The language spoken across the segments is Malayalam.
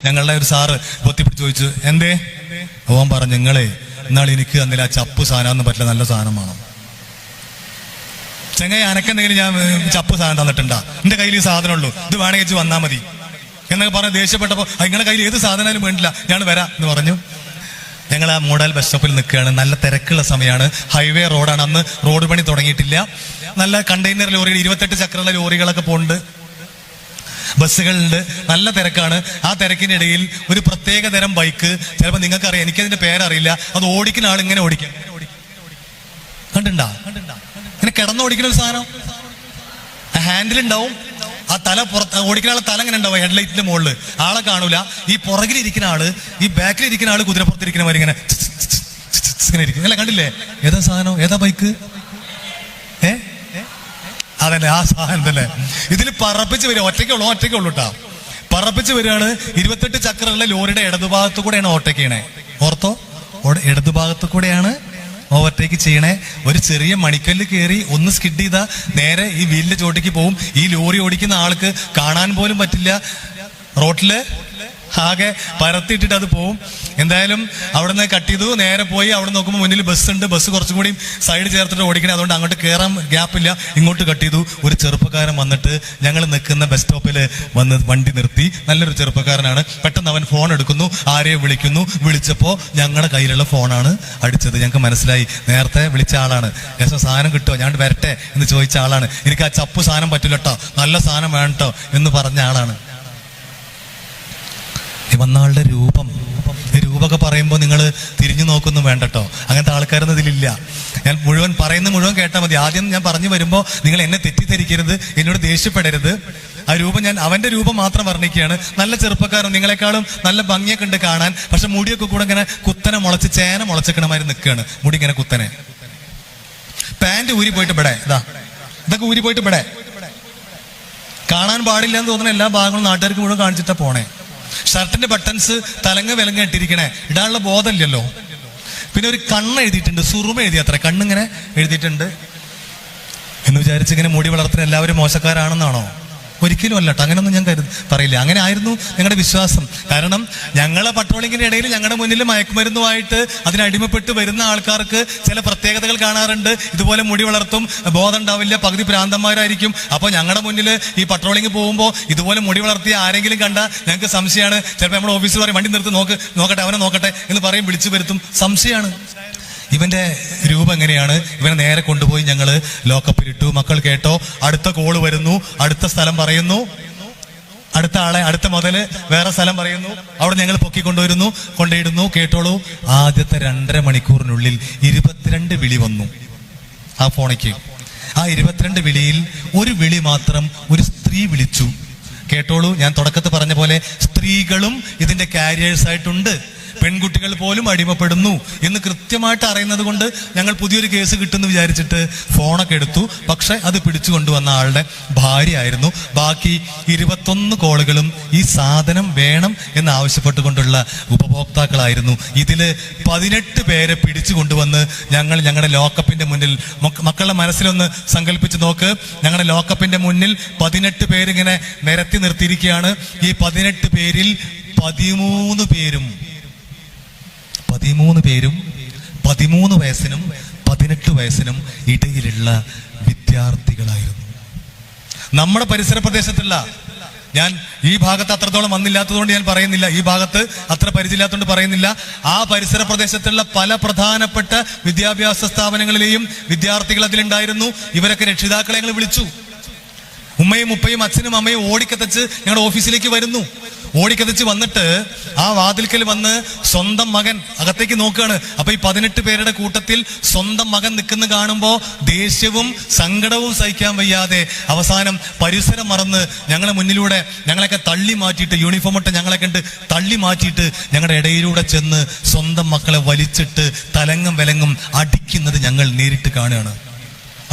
ഞങ്ങളുടെ ഒരു സാറ് പൊത്തിപ്പിടിച്ച് ചോദിച്ചു, എന്തേ? അവൻ പറഞ്ഞു, നിങ്ങളെ എന്നാൽ എനിക്ക് അന്നില്ല ആ ചപ്പ് സാധനം പറ്റില്ല, നല്ല സാധനമാണ്. ചെങ്ങായി അനക്കെന്തെങ്കിലും ഞാൻ ചപ്പ് സാധനം തന്നിട്ടുണ്ടാ? എന്റെ കയ്യിൽ ഈ സാധനം ഉള്ളൂ, ഇത് വേണമെങ്കിൽ വെച്ച് വന്നാൽ മതി എന്നൊക്കെ പറഞ്ഞ് ദേഷ്യപ്പെട്ടപ്പോൾ നിങ്ങളുടെ കയ്യിൽ ഏത് സാധനമായാലും വേണ്ടില്ല, ഞാൻ വരാം എന്ന് പറഞ്ഞു. ഞങ്ങൾ ആ മോഡൽ ബസ് സ്റ്റോപ്പിൽ നിൽക്കുകയാണ്. നല്ല തിരക്കുള്ള സമയമാണ്, ഹൈവേ റോഡാണ്. അന്ന് റോഡ് പണി തുടങ്ങിയിട്ടില്ല. നല്ല കണ്ടെയ്നർ ലോറികൾ, 28 ചക്രമുള്ള ലോറികളൊക്കെ പോകുന്നുണ്ട്, ബസ്സുകളുണ്ട്, നല്ല തിരക്കാണ്. ആ തിരക്കിന്റെ ഇടയിൽ ഒരു പ്രത്യേക തരം ബൈക്ക്, ചിലപ്പോൾ നിങ്ങൾക്കറിയാം, എനിക്കതിന്റെ പേരറിയില്ല, അത് ഓടിക്കുന്ന ആൾ ഇങ്ങനെ ഓടിക്കും. കണ്ടിട്ടുണ്ടാ? ഇങ്ങനെ കിടന്നോടിക്കുന്ന ഒരു സാധനം, ഹാൻഡിൽ ഉണ്ടാവും, ആ തല പുറത്ത് ഓടിക്കുന്ന ആളെ തല ഇങ്ങനെ ഉണ്ടാവും ഹെഡ്ലൈറ്റിന്റെ മുകളിൽ, ആളെ കാണൂല. ഈ പുറകിലിരിക്കുന്ന ആള്, ഈ ബാക്കിലിരിക്കുന്ന ആള് കുതിരപ്പുറത്തിരിക്കുന്ന മാതിരി ഇങ്ങനെ ഇങ്ങനെ ഇരിക്കും. അല്ല, കണ്ടില്ലേ? ഏതാ സാധനം, ഏതാ ബൈക്ക്? അതന്നെ, ആ സാധനം തന്നെ. ഇതിൽ പറപ്പിച്ച് വരിക, ഒറ്റയ്ക്കുള്ളൂ കേട്ടാ, പറപ്പിച്ച് വരികയാണ്. 28 ചക്രമുള്ള ലോറിയുടെ ഇടതുഭാഗത്തു കൂടെയാണ് ഓവർടേക്ക് ചെയ്യണേ. ഓർത്തോ, ഇടതുഭാഗത്തു കൂടെയാണ് ഓവർടേക്ക് ചെയ്യണേ. ഒരു ചെറിയ മണിക്കല്ല് കയറി ഒന്ന് സ്കിഡ് ചെയ്താൽ നേരെ ഈ വീലിന്റെ ചോട്ടിക്ക് പോകും. ഈ ലോറി ഓടിക്കുന്ന ആൾക്ക് കാണാൻ പോലും പറ്റില്ല, റോട്ടില് ആകെ പരത്തിയിട്ടിട്ട് അത് പോവും. എന്തായാലും അവിടെ നിന്ന് കട്ട് ചെയ്തു, നേരെ പോയി. അവിടെ നോക്കുമ്പോൾ മുന്നിൽ ബസ് ഉണ്ട്, ബസ് കുറച്ചും കൂടി സൈഡ് ചേർത്തിട്ട് ഓടിക്കണേ, അതുകൊണ്ട് അങ്ങോട്ട് കയറാൻ ഗ്യാപ്പില്ല, ഇങ്ങോട്ട് കട്ട് ചെയ്തു. ഒരു ചെറുപ്പക്കാരൻ വന്നിട്ട് ഞങ്ങൾ നിൽക്കുന്ന ബസ് സ്റ്റോപ്പിൽ വന്ന് വണ്ടി നിർത്തി. നല്ലൊരു ചെറുപ്പക്കാരനാണ്. പെട്ടെന്ന് അവൻ ഫോൺ എടുക്കുന്നു, ആരെയോ വിളിക്കുന്നു. വിളിച്ചപ്പോൾ ഞങ്ങളുടെ കയ്യിലുള്ള ഫോണാണ് അടിച്ചത്. ഞങ്ങൾക്ക് മനസ്സിലായി, നേരത്തെ വിളിച്ച ആളാണ്. ഏകദേശം സാധനം കിട്ടുമോ, ഞാൻ വരട്ടെ എന്ന് ചോദിച്ച ആളാണ്. എനിക്ക് ആ ചപ്പ് സാധനം പറ്റില്ല കേട്ടോ, നല്ല സാധനം വേണം കേട്ടോ എന്ന് പറഞ്ഞ ആളാണ്. വന്നാളുടെ രൂപമൊക്കെ പറയുമ്പോൾ നിങ്ങൾ തിരിഞ്ഞു നോക്കൊന്നും വേണ്ട കേട്ടോ, അങ്ങനത്തെ ആൾക്കാരൊന്നും ഇതിലില്ല. ഞാൻ മുഴുവൻ കേട്ടാൽ മതി. ആദ്യം ഞാൻ പറഞ്ഞു വരുമ്പോൾ നിങ്ങൾ എന്നെ തെറ്റിദ്ധരിക്കരുത്, എന്നോട് ദേഷ്യപ്പെടരുത്. ആ രൂപം ഞാൻ അവന്റെ രൂപം മാത്രം വർണ്ണിക്കുകയാണ്. നല്ല ചെറുപ്പക്കാരൻ, നിങ്ങളെക്കാളും നല്ല ഭംഗിയൊക്കെ ഉണ്ട് കാണാൻ. പക്ഷെ മുടിയൊക്കെ കൂടെ ഇങ്ങനെ കുത്തനെ മുളച്ച്, ചേന മുളച്ചിക്കണമാതിരി നിൽക്കുകയാണ്. മുടി ഇങ്ങനെ കുത്തനെ, പാന്റ് ഊരി പോയിട്ട് ഇവിടെ, ഇതൊക്കെ ഊരി പോയിട്ട് ഇവിടെ, കാണാൻ പാടില്ല എന്ന് തോന്നുന്ന എല്ലാ ഭാഗങ്ങളും നാട്ടുകാർക്ക് മുഴുവൻ കാണിച്ചിട്ടാ പോണേ. ഷർട്ടിന്റെ ബട്ടൺസ് തലങ്ങ വിലങ്ങ ഇട്ടിരിക്കണേ, ഇടാനുള്ള ബോധമില്ലല്ലോ. പിന്നെ ഒരു കണ്ണ് എഴുതിയിട്ടുണ്ട്, സുറുമ എഴുതി, അത്ര കണ്ണിങ്ങനെ എഴുതിയിട്ടുണ്ട് എന്ന് വിചാരിച്ച് ഇങ്ങനെ മുടി വളർത്തുന്ന എല്ലാവരും മോശക്കാരാണെന്നാണോ? ഒരിക്കലും അല്ല കേട്ടോ, അങ്ങനെയൊന്നും ഞാൻ പറയില്ല. അങ്ങനെ ആയിരുന്നു ഞങ്ങളുടെ വിശ്വാസം. കാരണം ഞങ്ങളെ പട്രോളിങ്ങിന്റെ ഇടയിൽ ഞങ്ങളുടെ മുന്നിൽ മയക്കുമരുന്നുമായിട്ട് അതിനടിമപ്പെട്ട് വരുന്ന ആൾക്കാർക്ക് ചില പ്രത്യേകതകൾ കാണാറുണ്ട്. ഇതുപോലെ മുടി വളർത്തും, ബോധം ഉണ്ടാവില്ല, പകുതി ഭ്രാന്തന്മാരായിരിക്കും. അപ്പോൾ ഞങ്ങളുടെ മുന്നിൽ ഈ പട്രോളിങ് പോകുമ്പോൾ ഇതുപോലെ മുടി വളർത്തിയ ആരെങ്കിലും കണ്ടാൽ ഞങ്ങൾക്ക് സംശയമാണ്. ചിലപ്പോൾ നമ്മുടെ ഓഫീസിൽ പറയും, വണ്ടി നിർത്തി നോക്കട്ടെ, അവനെ നോക്കട്ടെ എന്ന് പറയും, വിളിച്ചു വരുത്തും. സംശയമാണ്. ഇവന്റെ രൂപം എങ്ങനെയാണ്? ഇവനെ നേരെ കൊണ്ടുപോയി ഞങ്ങള് ലോക്കപ്പിലിട്ടു. മക്കൾ കേട്ടോ, അടുത്ത കോള് വരുന്നു, അടുത്ത സ്ഥലം പറയുന്നു, അടുത്ത ആളെ, അടുത്ത മുതല് വേറെ സ്ഥലം പറയുന്നു. അവിടെ ഞങ്ങൾ പൊക്കിക്കൊണ്ടുവരുന്നു, കൊണ്ടുപോയിടുന്നു. കേട്ടോളൂ, ആദ്യത്തെ 2.5 മണിക്കൂറിനുള്ളിൽ 22 വിളി വന്നു ആ ഫോണിക്ക്. ആ 22 വിളിയിൽ ഒരു വിളി മാത്രം ഒരു സ്ത്രീ വിളിച്ചു. കേട്ടോളൂ, ഞാൻ തുടക്കത്തിൽ പറഞ്ഞ പോലെ സ്ത്രീകളും ഇതിന്റെ കാരിയേഴ്സ് ആയിട്ടുണ്ട്. പെൺകുട്ടികൾ പോലും അടിമപ്പെടുന്നു എന്ന് കൃത്യമായിട്ട് അറിയുന്നത് കൊണ്ട് ഞങ്ങൾ പുതിയൊരു കേസ് കിട്ടുമെന്ന് വിചാരിച്ചിട്ട് ഫോണൊക്കെ എടുത്തു. പക്ഷെ അത് പിടിച്ചു കൊണ്ടുവന്ന ആളുടെ ഭാര്യയായിരുന്നു. ബാക്കി 21 കോളുകളും ഈ സാധനം വേണം എന്ന് ആവശ്യപ്പെട്ടുകൊണ്ടുള്ള ഉപഭോക്താക്കളായിരുന്നു. ഇതില് 18 പേരെ പിടിച്ചു കൊണ്ടുവന്ന് ഞങ്ങളുടെ ലോക്കപ്പിന്റെ മുന്നിൽ, മക്കളുടെ മനസ്സിലൊന്ന് സങ്കല്പിച്ച് നോക്ക്, ഞങ്ങളുടെ ലോക്കപ്പിന്റെ മുന്നിൽ 18 പേരിങ്ങനെ നിരത്തി നിർത്തിയിരിക്കുകയാണ്. ഈ 18 പേരിൽ 13 പേരും 13 വയസ്സിനും 18 വയസ്സിനും ഇടയിലുള്ള വിദ്യാർത്ഥികളായിരുന്നു. നമ്മുടെ പരിസര പ്രദേശത്തുള്ള, ഞാൻ ഈ ഭാഗത്ത് അത്രത്തോളം വന്നില്ലാത്തതുകൊണ്ട് ഞാൻ പറയുന്നില്ല, ഈ ഭാഗത്ത് അത്ര പരിചയമില്ലാത്തതുകൊണ്ട് പറയുന്നില്ല, ആ പരിസര പ്രദേശത്തുള്ള പല പ്രധാനപ്പെട്ട വിദ്യാഭ്യാസ സ്ഥാപനങ്ങളിലെയും വിദ്യാർത്ഥികൾ അതിലുണ്ടായിരുന്നു. ഇവരൊക്കെ രക്ഷിതാക്കളെ ഞങ്ങൾ വിളിച്ചു. ഉമ്മയും ഉപ്പയും അച്ഛനും അമ്മയും ഓടിക്കത്തച്ച് ഞങ്ങളുടെ ഓഫീസിലേക്ക് വരുന്നു. ഓടിക്കതച്ച് വന്നിട്ട് ആ വാതിൽക്കൽ വന്ന് സ്വന്തം മകൻ അകത്തേക്ക് നോക്കുകയാണ്. അപ്പൊ ഈ 18 പേരുടെ കൂട്ടത്തിൽ സ്വന്തം മകൻ നിൽക്കുന്ന കാണുമ്പോൾ ദേഷ്യവും സങ്കടവും സഹിക്കാൻ വയ്യാതെ അവസാനം പരിസരം മറന്ന് ഞങ്ങളെ മുന്നിലൂടെ ഞങ്ങളെയൊക്കെ തള്ളി മാറ്റിയിട്ട്, യൂണിഫോം ഇട്ട് ഞങ്ങളെ കണ്ട് തള്ളി മാറ്റിയിട്ട് ഞങ്ങളുടെ ഇടയിലൂടെ ചെന്ന് സ്വന്തം മക്കളെ വലിച്ചിട്ട് തലങ്ങും വിലങ്ങും അടിക്കുന്നത് ഞങ്ങൾ നേരിട്ട് കാണുകയാണ്.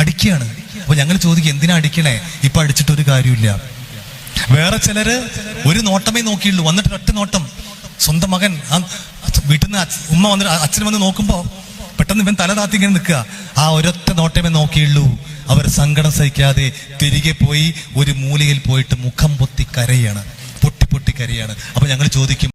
അടിക്കുകയാണ്. അപ്പൊ ഞങ്ങൾ ചോദിക്കും, എന്തിനാ അടിക്കണേ? ഇപ്പൊ അടിച്ചിട്ടൊരു കാര്യമില്ല. വേറെ ചിലര് ഒരു നോട്ടമേ നോക്കിയുള്ളൂ. വന്നിട്ട് ഒറ്റ നോട്ടം, സ്വന്തം മകൻ വീട്ടിൽ നിന്ന് ഉമ്മ വന്നിട്ട് അച്ഛൻ വന്ന് നോക്കുമ്പോ പെട്ടെന്ന് ഇവൻ തല താത്തി ഇങ്ങനെ നിൽക്കുക. ആ ഒരൊറ്റ നോട്ടമേ നോക്കിയുള്ളൂ. അവർ സങ്കടം സഹിക്കാതെ തിരികെ പോയി ഒരു മൂലയിൽ പോയിട്ട് മുഖം പൊത്തി കരയാണ്, പൊട്ടി പൊട്ടിക്കരയാണ്. അപ്പൊ ഞങ്ങൾ ചോദിക്കും,